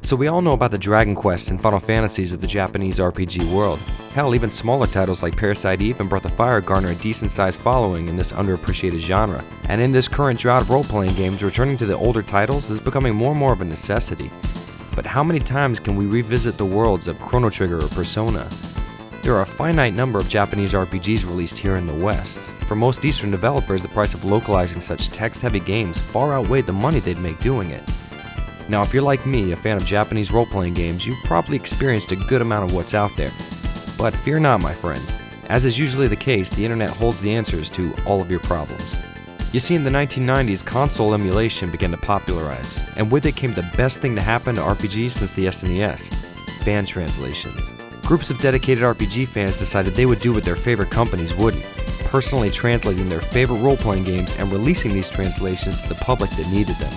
So we all know about the Dragon Quest and Final Fantasies of the Japanese RPG world. Hell, even smaller titles like Parasite Eve and Breath of Fire garner a decent-sized following in this underappreciated genre. And in this current drought of role-playing games, returning to the older titles is becoming more and more of a necessity. But how many times can we revisit the worlds of Chrono Trigger or Persona? There are a finite number of Japanese RPGs released here in the West. For most Eastern developers, the price of localizing such text-heavy games far outweighed the money they'd make doing it. Now, if you're like me, a fan of Japanese role-playing games, you've probably experienced a good amount of what's out there. But fear not, my friends. As is usually the case, the internet holds the answers to all of your problems. You see, in the 1990s, console emulation began to popularize, and with it came the best thing to happen to RPGs since the SNES: fan translations. Groups of dedicated RPG fans decided they would do what their favorite companies wouldn't, personally translating their favorite role-playing games and releasing these translations to the public that needed them.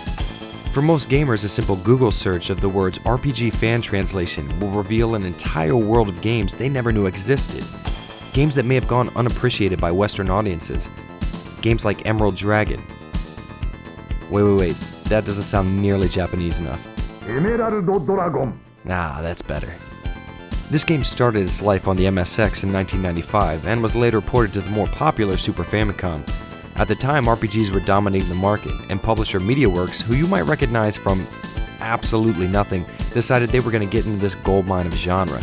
For most gamers, a simple Google search of the words RPG fan translation will reveal an entire world of games they never knew existed. Games that may have gone unappreciated by Western audiences. Games like Emerald Dragon. Wait, that doesn't sound nearly Japanese enough. Emerald Dragon. Nah, that's better. This game started its life on the MSX in 1995 and was later ported to the more popular Super Famicom. At the time, RPGs were dominating the market, and publisher MediaWorks, who you might recognize from absolutely nothing, decided they were going to get into this goldmine of genre.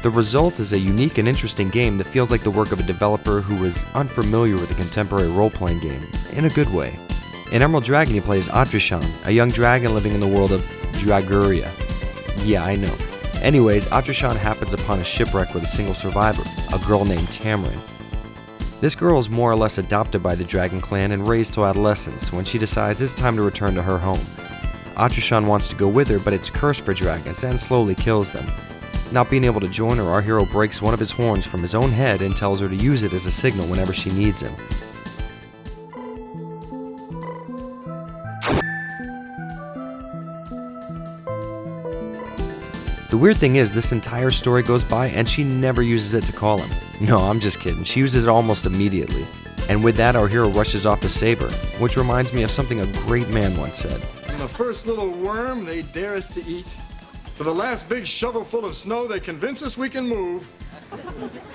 The result is a unique and interesting game that feels like the work of a developer who was unfamiliar with a contemporary role-playing game, in a good way. In Emerald Dragon, you play as Atrishan, a young dragon living in the world of Draguria. Yeah, I know. Anyways, Atrishan happens upon a shipwreck with a single survivor, a girl named Tamarin. This girl is more or less adopted by the Dragon Clan and raised to adolescence when she decides it's time to return to her home. Atrishan wants to go with her, but it's cursed for dragons and slowly kills them. Not being able to join her, our hero breaks one of his horns from his own head and tells her to use it as a signal whenever she needs him. The weird thing is, this entire story goes by and she never uses it to call him. No, I'm just kidding. She uses it almost immediately. And with that, our hero rushes off to save her, which reminds me of something a great man once said. From the first little worm they dare us to eat, to the last big shovel full of snow they convince us we can move,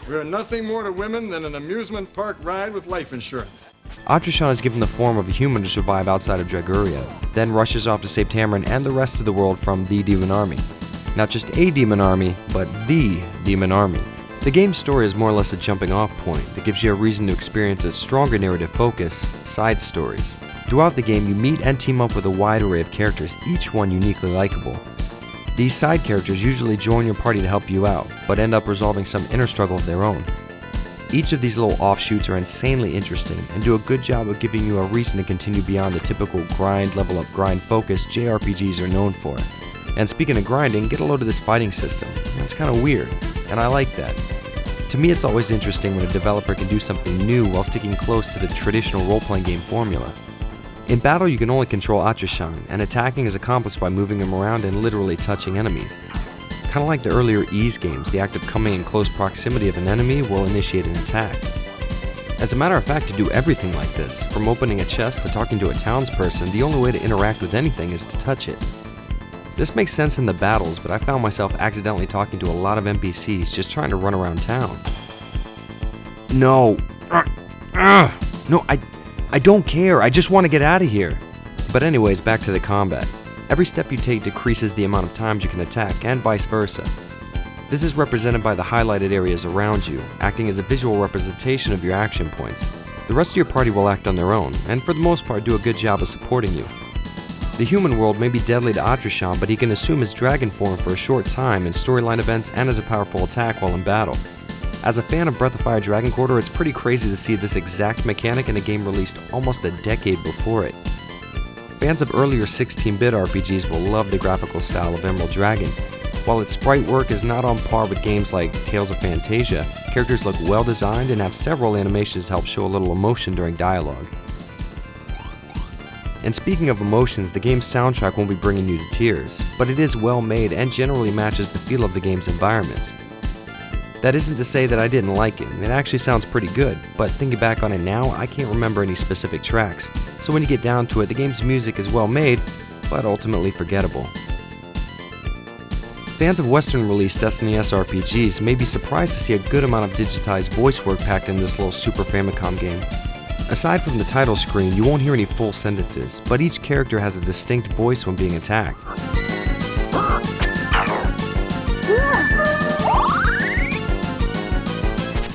we are nothing more to women than an amusement park ride with life insurance. Atrishan is given the form of a human to survive outside of Draguria, then rushes off to save Tamarin and the rest of the world from the demon army. Not just a demon army, but the demon army. The game's story is more or less a jumping off point that gives you a reason to experience a stronger narrative focus, side stories. Throughout the game, you meet and team up with a wide array of characters, each one uniquely likable. These side characters usually join your party to help you out, but end up resolving some inner struggle of their own. Each of these little offshoots are insanely interesting and do a good job of giving you a reason to continue beyond the typical grind, level up, grind focus JRPGs are known for. And speaking of grinding, get a load of this fighting system. It's kind of weird, and I like that. To me, it's always interesting when a developer can do something new while sticking close to the traditional role-playing game formula. In battle, you can only control Atrishan, and attacking is accomplished by moving him around and literally touching enemies. Kind of like the earlier Ys games, the act of coming in close proximity of an enemy will initiate an attack. As a matter of fact, to do everything like this, from opening a chest to talking to a townsperson, the only way to interact with anything is to touch it. This makes sense in the battles, but I found myself accidentally talking to a lot of NPCs just trying to run around town. No. No, I don't care. I just want to get out of here. But anyways, back to the combat. Every step you take decreases the amount of times you can attack, and vice versa. This is represented by the highlighted areas around you, acting as a visual representation of your action points. The rest of your party will act on their own, and for the most part do a good job of supporting you. The human world may be deadly to Atrishan, but he can assume his dragon form for a short time in storyline events and as a powerful attack while in battle. As a fan of Breath of Fire Dragon Quarter, it's pretty crazy to see this exact mechanic in a game released almost a decade before it. Fans of earlier 16-bit RPGs will love the graphical style of Emerald Dragon. While its sprite work is not on par with games like Tales of Phantasia, characters look well designed and have several animations to help show a little emotion during dialogue. And speaking of emotions, the game's soundtrack won't be bringing you to tears, but it is well made and generally matches the feel of the game's environments. That isn't to say that I didn't like it. It actually sounds pretty good, but thinking back on it now, I can't remember any specific tracks. So when you get down to it, the game's music is well made, but ultimately forgettable. Fans of Western-released SNES RPGs may be surprised to see a good amount of digitized voice work packed in this little Super Famicom game. Aside from the title screen, you won't hear any full sentences, but each character has a distinct voice when being attacked.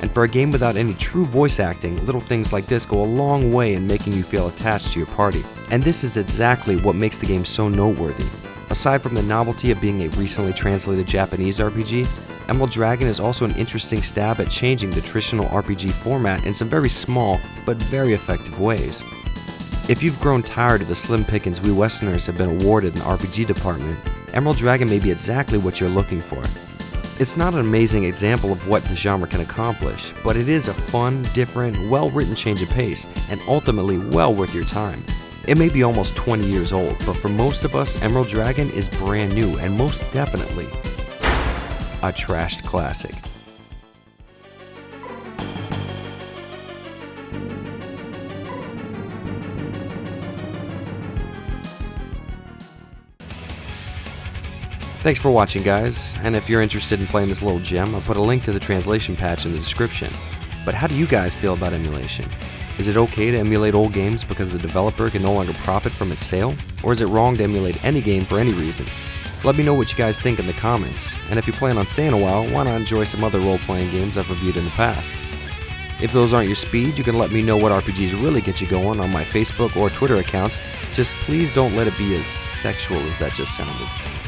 And for a game without any true voice acting, little things like this go a long way in making you feel attached to your party. And this is exactly what makes the game so noteworthy. Aside from the novelty of being a recently translated Japanese RPG, Emerald Dragon is also an interesting stab at changing the traditional RPG format in some very small but very effective ways. If you've grown tired of the slim pickings we Westerners have been awarded in the RPG department, Emerald Dragon may be exactly what you're looking for. It's not an amazing example of what the genre can accomplish, but it is a fun, different, well-written change of pace, and ultimately well worth your time. It may be almost 20 years old, but for most of us, Emerald Dragon is brand new and most definitely a trashed classic. Thanks for watching, guys, and if you're interested in playing this little gem, I'll put a link to the translation patch in the description. But how do you guys feel about emulation? Is it okay to emulate old games because the developer can no longer profit from its sale? Or is it wrong to emulate any game for any reason? Let me know what you guys think in the comments, and if you plan on staying a while, why not enjoy some other role-playing games I've reviewed in the past? If those aren't your speed, you can let me know what RPGs really get you going on my Facebook or Twitter accounts. Just please don't let it be as sexual as that just sounded.